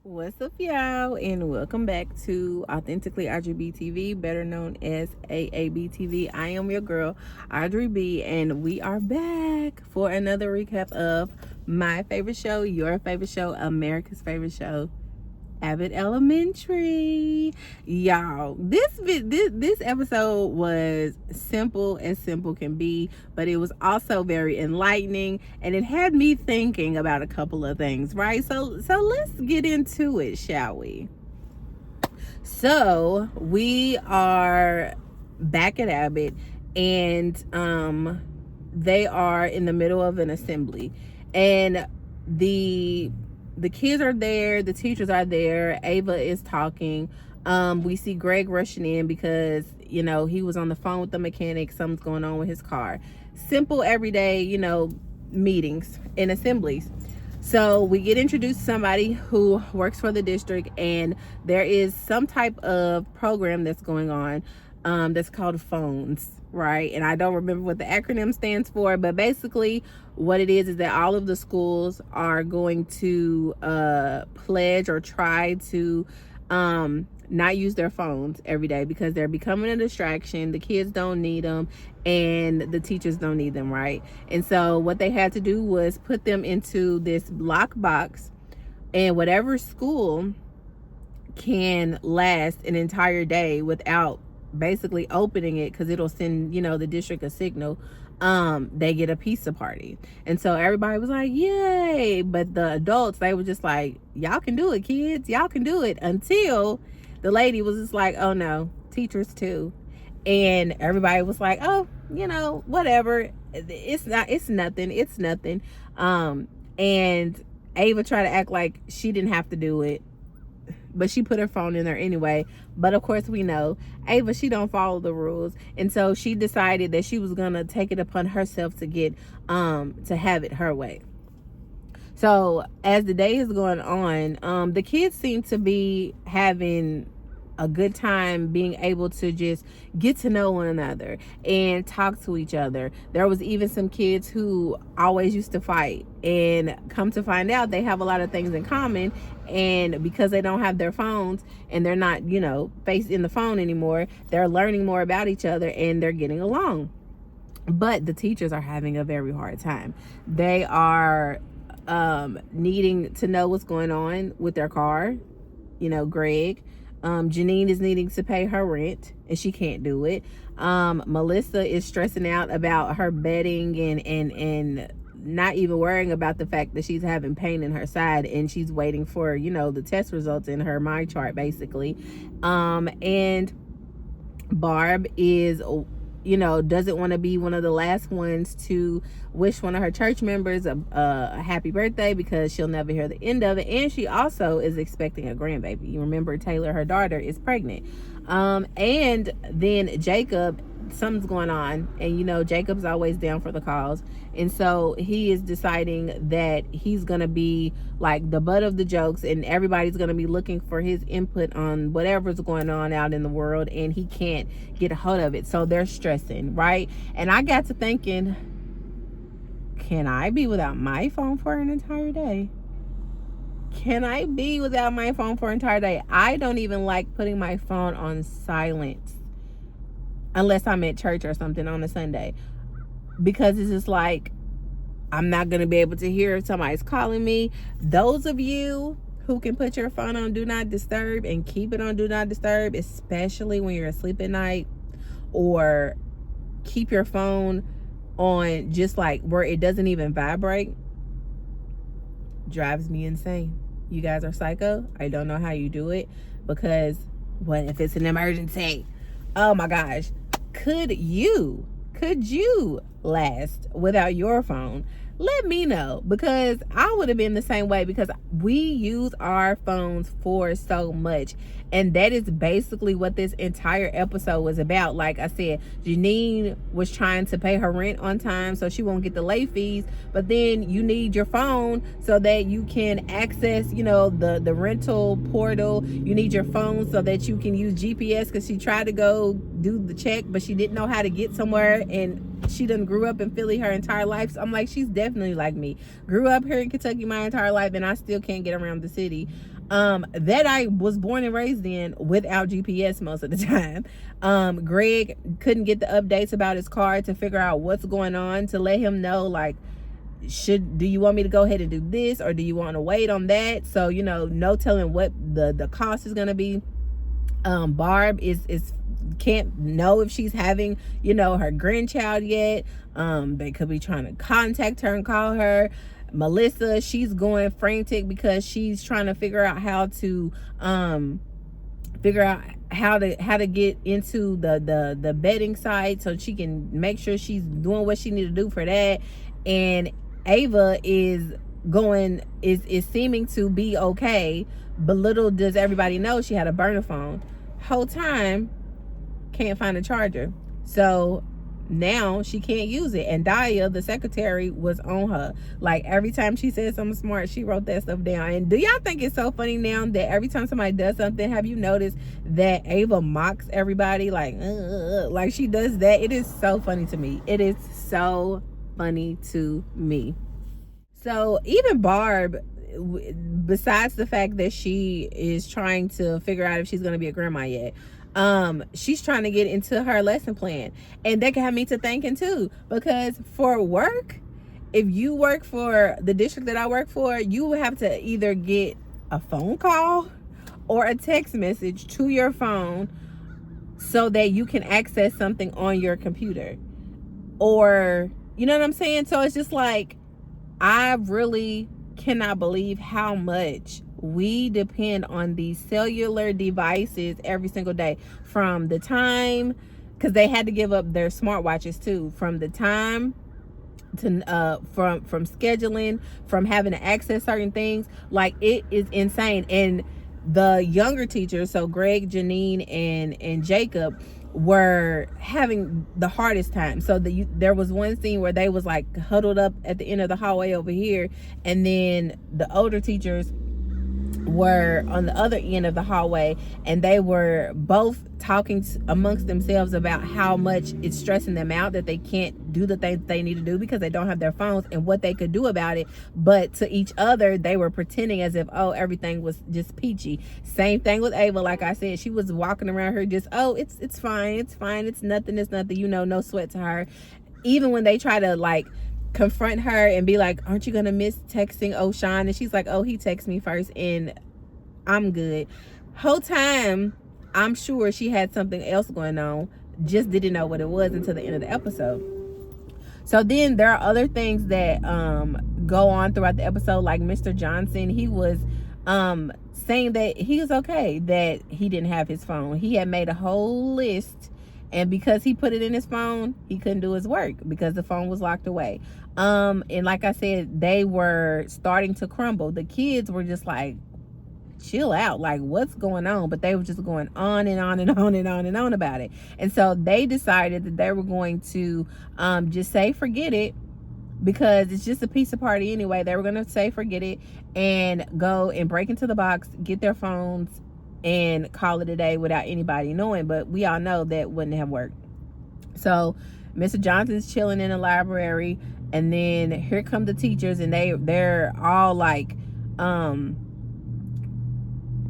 What's up, y'all, and welcome back to Authentically Audrey B TV, better known as AAB TV. I am your girl, Audrey B, and we are back for another recap of my favorite show, your favorite show, America's favorite show, Abbott Elementary. Y'all, this episode was simple as simple can be, but it was also very enlightening, and it had me thinking about a couple of things, right? So let's get into it, shall we? So we are back at Abbott, and they are in the middle of an assembly, and the kids are there, the teachers are there, Ava is talking. We see Greg rushing in because he was on the phone with the mechanic. Something's going on with his car. Simple everyday meetings and assemblies. So we get introduced to somebody who works for the district, and there is some type of program that's going on that's called phones, right? And I don't remember what the acronym stands for, but basically what it is that all of the schools are going to pledge or try to not use their phones every day because they're becoming a distraction. The kids don't need them and the teachers don't need them, right? And so what they had to do was put them into this lock box, and whatever school can last an entire day without basically opening it, because it'll send the district a signal, they get a pizza party. And so everybody was like, yay. But the adults, they were just like, y'all can do it, kids, y'all can do it, until the lady was just like, oh no, teachers too. And everybody was like, oh, whatever, it's nothing. And Ava tried to act like she didn't have to do it, but she put her phone in there anyway. But of course we know Ava, she don't follow the rules, and so she decided that she was gonna take it upon herself to get to have it her way. So as the day is going on, the kids seem to be having a good time being able to just get to know one another and talk to each other. There was even some kids who always used to fight, and come to find out they have a lot of things in common. And because they don't have their phones and they're not faced in the phone anymore, they're learning more about each other and they're getting along. But the teachers are having a very hard time. They are needing to know what's going on with their car. Greg, Janine is needing to pay her rent and she can't do it. Melissa is stressing out about her bedding and not even worrying about the fact that she's having pain in her side, and she's waiting for the test results in her my chart basically. And Barb is doesn't want to be one of the last ones to wish one of her church members a happy birthday, because she'll never hear the end of it. And she also is expecting a grandbaby. You remember Taylor, her daughter, is pregnant. And then Jacob, something's going on, and Jacob's always down for the cause, and so he is deciding that he's gonna be like the butt of the jokes, and everybody's gonna be looking for his input on whatever's going on out in the world, and he can't get a hold of it, so they're stressing, right? And I got to thinking, can I be without my phone for an entire day? Can I be without my phone for an entire day? I don't even like putting my phone on silent unless I'm at church or something on a Sunday, because it's just like I'm not going to be able to hear if somebody's calling me. Those of you who can put your phone on do not disturb and keep it on do not disturb, especially when you're asleep at night, or keep your phone on just like where it doesn't even vibrate, drives me insane. You guys are psycho. I don't know how you do it, because what if it's an emergency? Oh my gosh. Could you last without your phone? Let me know, because I would have been the same way, because we use our phones for so much. And that is basically what this entire episode was about. Like I said, Janine was trying to pay her rent on time so she won't get the late fees, but then you need your phone so that you can access the rental portal. You need your phone so that you can use GPS, because she tried to go do the check but she didn't know how to get somewhere, and she done grew up in Philly her entire life. So I'm like, she's definitely like me. Grew up here in Kentucky my entire life, and I still can't get around the city. that I was born and raised in without GPS most of the time. Greg couldn't get the updates about his car to figure out what's going on, to let him know, like, do you want me to go ahead and do this, or do you want to wait on that? So, no telling what the cost is going to be. Barb is can't know if she's having, her grandchild yet. They could be trying to contact her and call her. Melissa, she's going frantic because she's trying to figure out how to get into the betting site so she can make sure she's doing what she need to do for that. And Ava is seeming to be okay, but little does everybody know she had a burner phone. Whole time can't find a charger, so now she can't use it. And Daya, the secretary, was on her. Like, every time she said something smart, she wrote that stuff down. And do y'all think it's so funny now that every time somebody does something, have you noticed that Ava mocks everybody? Like she does that. It is so funny to me. It is so funny to me. So even Barb, besides the fact that she is trying to figure out if she's going to be a grandma yet, she's trying to get into her lesson plan. And that got me to thinking too, because for work, if you work for the district that I work for, you would have to either get a phone call or a text message to your phone so that you can access something on your computer, or, you know what I'm saying? So it's just like, I really cannot believe how much we depend on these cellular devices every single day. From the time, because they had to give up their smartwatches too, from the time to from scheduling, from having to access certain things. Like, it is insane. And the younger teachers, so Greg, Janine, and Jacob, were having the hardest time. So there was one scene where they was like huddled up at the end of the hallway over here, and then the older teachers were on the other end of the hallway, and they were both talking amongst themselves about how much it's stressing them out that they can't do the things they need to do because they don't have their phones, and what they could do about it. But to each other, they were pretending as if, oh, everything was just peachy. Same thing with Ava. Like I said, she was walking around her just, oh, it's fine, it's nothing, no sweat to her. Even when they try to like confront her and be like, aren't you gonna miss texting O'Shawn? And she's like, oh, he texted me first and I'm good. Whole time, I'm sure she had something else going on, just didn't know what it was until the end of the episode. So then there are other things that go on throughout the episode, like Mr. Johnson. He was saying that he was okay that he didn't have his phone. He had made a whole list, and because he put it in his phone, he couldn't do his work because the phone was locked away. And like I said, they were starting to crumble. The kids were just like, chill out, like, what's going on? But they were just going on and on and on and on and on about it. And so they decided that they were going to just say forget it, because it's just a pizza party anyway. They were going to say forget it and go and break into the box, get their phones, and call it a day without anybody knowing. But we all know that wouldn't have worked. So Mr. Johnson's chilling in the library, and then here come the teachers, and they're all like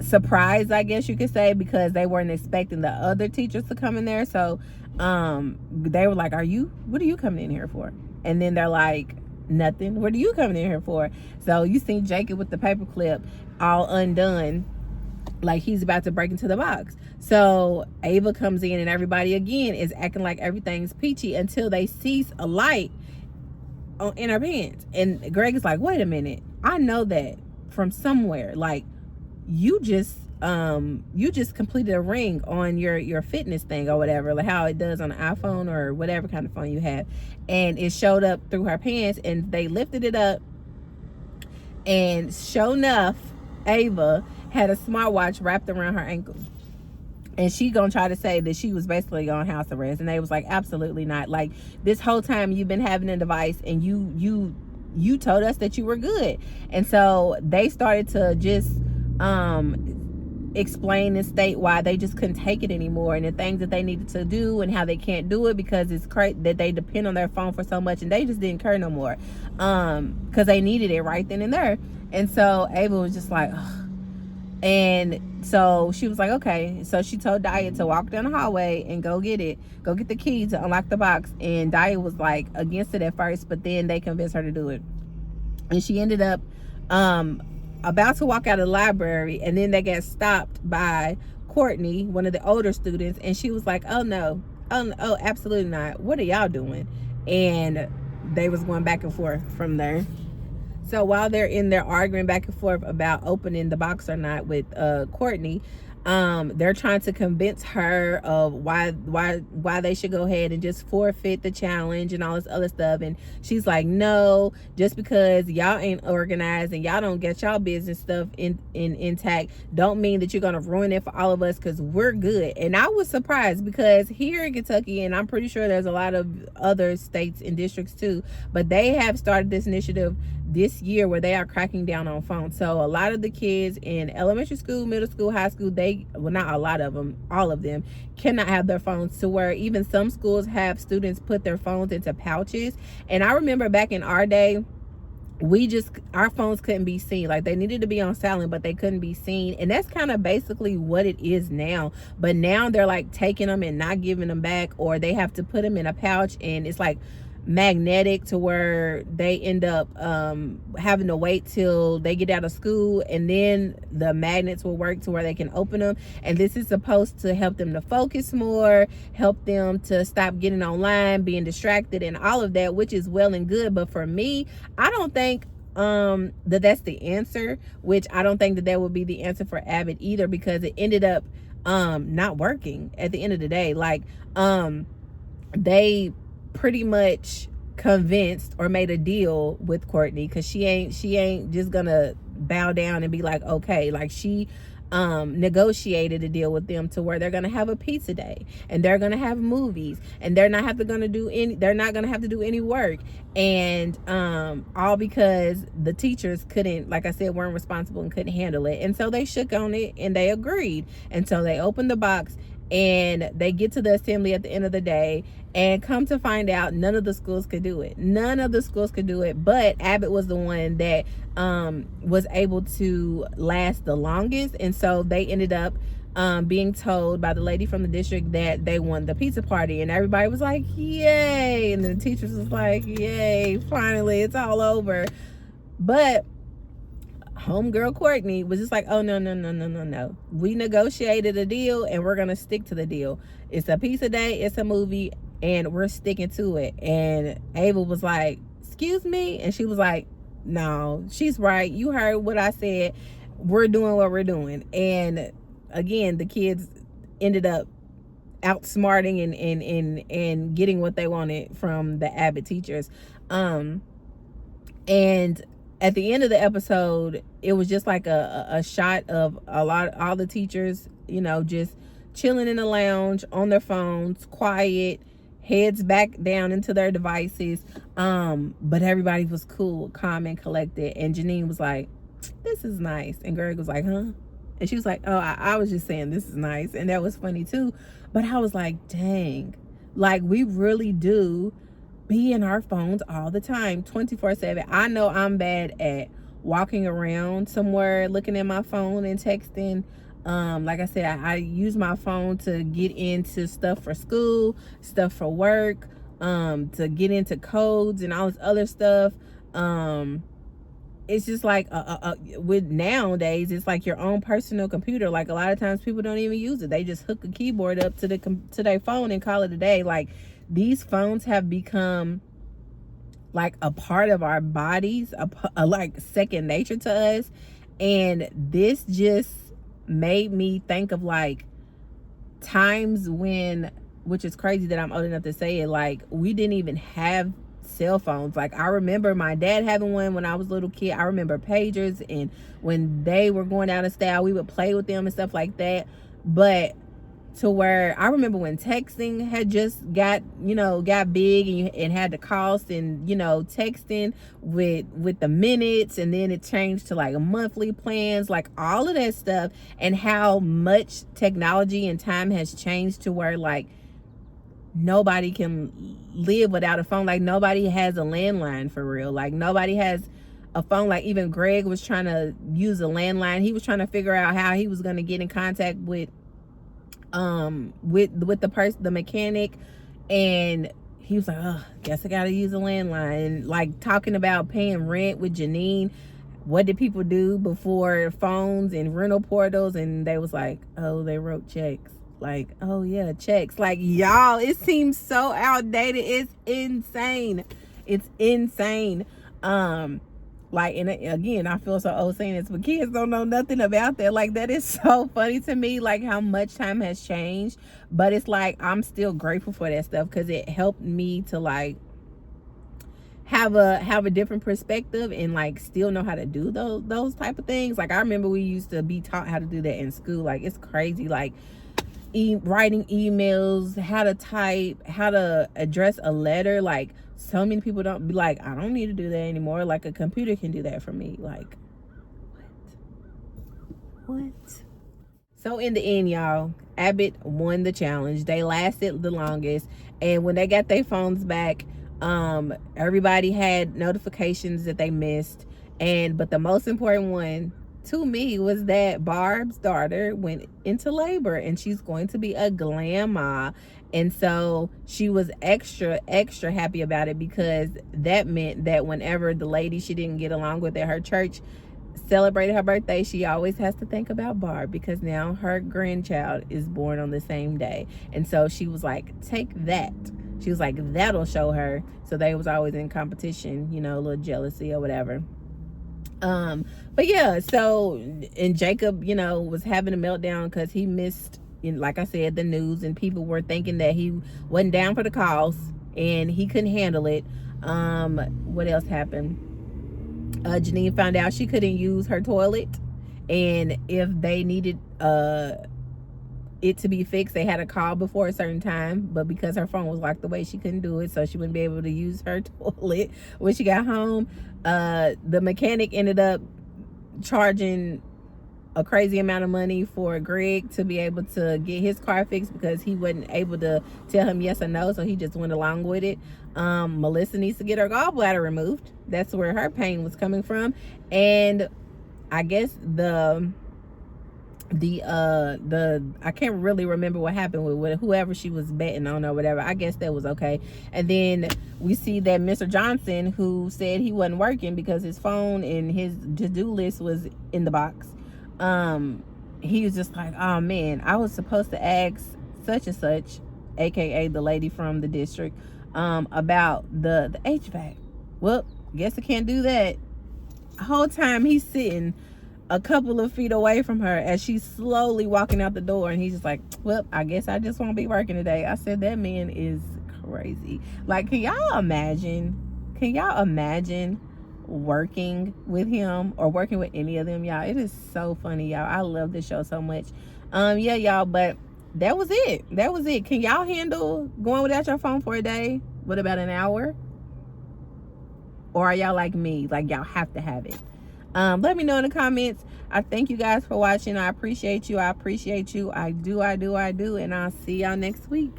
surprised, I guess you could say, because they weren't expecting the other teachers to come in there. So they were like, what are you coming in here for? And then they're like, nothing. What are you coming in here for? So you see Jacob with the paperclip all undone, like he's about to break into the box. So Ava comes in, and everybody again is acting like everything's peachy until they sees a light in her pants. And Greg is like, wait a minute, I know that from somewhere. Like, you just completed a ring on your fitness thing or whatever, like how it does on an iPhone or whatever kind of phone you have. And it showed up through her pants, and they lifted it up, and sure enough, Ava had a smartwatch wrapped around her ankle. And she gonna try to say that she was basically on house arrest, and they was like, absolutely not. Like, this whole time you've been having a device, and you told us that you were good. And so they started to just explain and state why they just couldn't take it anymore, and the things that they needed to do, and how they can't do it because it's crazy that they depend on their phone for so much, and they just didn't care no more because they needed it right then and there. And so Ava was just like, ugh. And so she was like, okay. So she told Daya to walk down the hallway and go get the key to unlock the box. And Daya was like against it at first, but then they convinced her to do it. And she ended up about to walk out of the library, and then they got stopped by Courtney, one of the older students, and she was like, oh no, oh absolutely not, what are y'all doing? And they was going back and forth from there. So while they're in there arguing back and forth about opening the box or not with Courtney, they're trying to convince her of why they should go ahead and just forfeit the challenge and all this other stuff. And she's like, no, just because y'all ain't organized and y'all don't get y'all business stuff intact don't mean that you're gonna ruin it for all of us, because we're good. And I was surprised, because here in Kentucky, and I'm pretty sure there's a lot of other states and districts too, but they have started this initiative this year where they are cracking down on phones. So a lot of the kids in elementary school, middle school, high school, not a lot of them, all of them cannot have their phones, to where even some schools have students put their phones into pouches. And I remember back in our day, our phones couldn't be seen. Like, they needed to be on silent, but they couldn't be seen. And that's kind of basically what it is now. But now they're like taking them and not giving them back, or they have to put them in a pouch, and it's like magnetic, to where they end up having to wait till they get out of school, and then the magnets will work to where they can open them. And this is supposed to help them to focus more, help them to stop getting online, being distracted, and all of that, which is well and good. But for me, I don't think that's the answer, which I don't think that would be the answer for Abbott either, because it ended up not working at the end of the day. Like, they pretty much convinced or made a deal with Courtney, because she ain't just gonna bow down and be like, okay. Like, she negotiated a deal with them to where they're gonna have a pizza day, and they're gonna have movies, and they're not gonna have to do any work, and all because the teachers weren't responsible and couldn't handle it. And so they shook on it and they agreed. And so they opened the box, and they get to the assembly at the end of the day, and come to find out, none of the schools could do it. But Abbott was the one that was able to last the longest. And so they ended up being told by the lady from the district that they won the pizza party, and everybody was like, yay. And the teachers was like, yay, finally, it's all over. But homegirl Courtney was just like, oh no, we negotiated a deal, and we're gonna stick to the deal. It's a pizza day, it's a movie, and we're sticking to it. And Ava was like, excuse me? And she was like, no, she's right, you heard what I said, we're doing what we're doing. And again, the kids ended up outsmarting and getting what they wanted from the Abbott teachers. And at the end of the episode, it was just like a shot of all the teachers, just chilling in the lounge on their phones, quiet, heads back down into their devices. But everybody was cool, calm, and collected. And Janine was like, this is nice. And Greg was like, huh? And she was like, oh, I was just saying this is nice. And that was funny too. But I was like, dang, like, we really do be in our phones all the time, 24/7. I know I'm bad at walking around somewhere looking at my phone and texting. Like I said, I use my phone to get into stuff for school, stuff for work, to get into codes and all this other stuff. It's just like with nowadays, it's like your own personal computer. Like, a lot of times people don't even use it. They just hook a keyboard up to their phone and call it a day. Like, these phones have become like a part of our bodies, a like second nature to us. And this just made me think of like times when, which is crazy that I'm old enough to say it, like, we didn't even have cell phones. Like, I remember my dad having one when I was a little kid. I remember pagers, and when they were going out of style, we would play with them and stuff like that. But to where I remember when texting had just got big, and had the cost, and texting with the minutes, and then it changed to like monthly plans, like all of that stuff, and how much technology and time has changed to where like nobody can live without a phone. Like, nobody has a landline for real. Like, nobody has a phone. Like even Greg was trying to use a landline. He was trying to figure out how he was going to get in contact with the mechanic, and he was like, oh, guess I gotta use a landline. And like talking about paying rent with Janine, what did people do before phones and rental portals? And they was like, oh, they wrote checks. Like, oh yeah, checks. Like, y'all, it seems so outdated. It's insane. It's insane. Like, and again, I feel so old saying this, but kids don't know nothing about that. Like, that is so funny to me, like how much time has changed. But it's like, I'm still grateful for that stuff, because it helped me to like have a different perspective and like still know how to do those type of things. Like I remember we used to be taught how to do that in school. Like it's crazy. Like writing emails, how to type, how to address a letter. Like so many people don't be like, I don't need to do that anymore. Like a computer can do that for me. Like what? So in the end, y'all, Abbott won the challenge. They lasted the longest, and when they got their phones back, everybody had notifications that they missed, but the most important one to me was that Barb's daughter went into labor, and she's going to be a grandma. And so she was extra happy about it, because that meant that whenever the lady she didn't get along with at her church celebrated her birthday, she always has to think about Barb, because now her grandchild is born on the same day. And so she was like, take that. She was like, that'll show her. So they was always in competition, you know, a little jealousy or whatever. But yeah, so, and Jacob, you know, was having a meltdown because he missed, like I said, the news, and people were thinking that he wasn't down for the cause and he couldn't handle it. What else happened? Janine found out she couldn't use her toilet, and if they needed it to be fixed, they had to call before a certain time, but because her phone was locked away, she couldn't do it, so she wouldn't be able to use her toilet when she got home. The mechanic ended up charging a crazy amount of money for Greg to be able to get his car fixed, because he wasn't able to tell him yes or no, so he just went along with it. Melissa needs to get her gallbladder removed. That's where her pain was coming from. And I guess the I can't really remember what happened with whoever she was betting on or whatever. I guess that was okay. And then we see that Mr. Johnson, who said he wasn't working because his phone and his to-do list was in the box, he was just like, oh man, I was supposed to ask such and such, aka the lady from the district, about the HVAC. Well, guess I can't do that. The whole time he's sitting a couple of feet away from her as she's slowly walking out the door, and he's just like, well, I guess I just won't be working today. I said, that man is crazy. Like, can y'all imagine working with him or working with any of them, y'all? It is so funny, y'all. I love this show so much. Yeah, y'all, but that was it. Can y'all handle going without your phone for a day? What about an hour? Or are y'all like me, like y'all have to have it? Let me know in the comments. I thank you guys for watching. I appreciate you. I do. And I'll see y'all next week.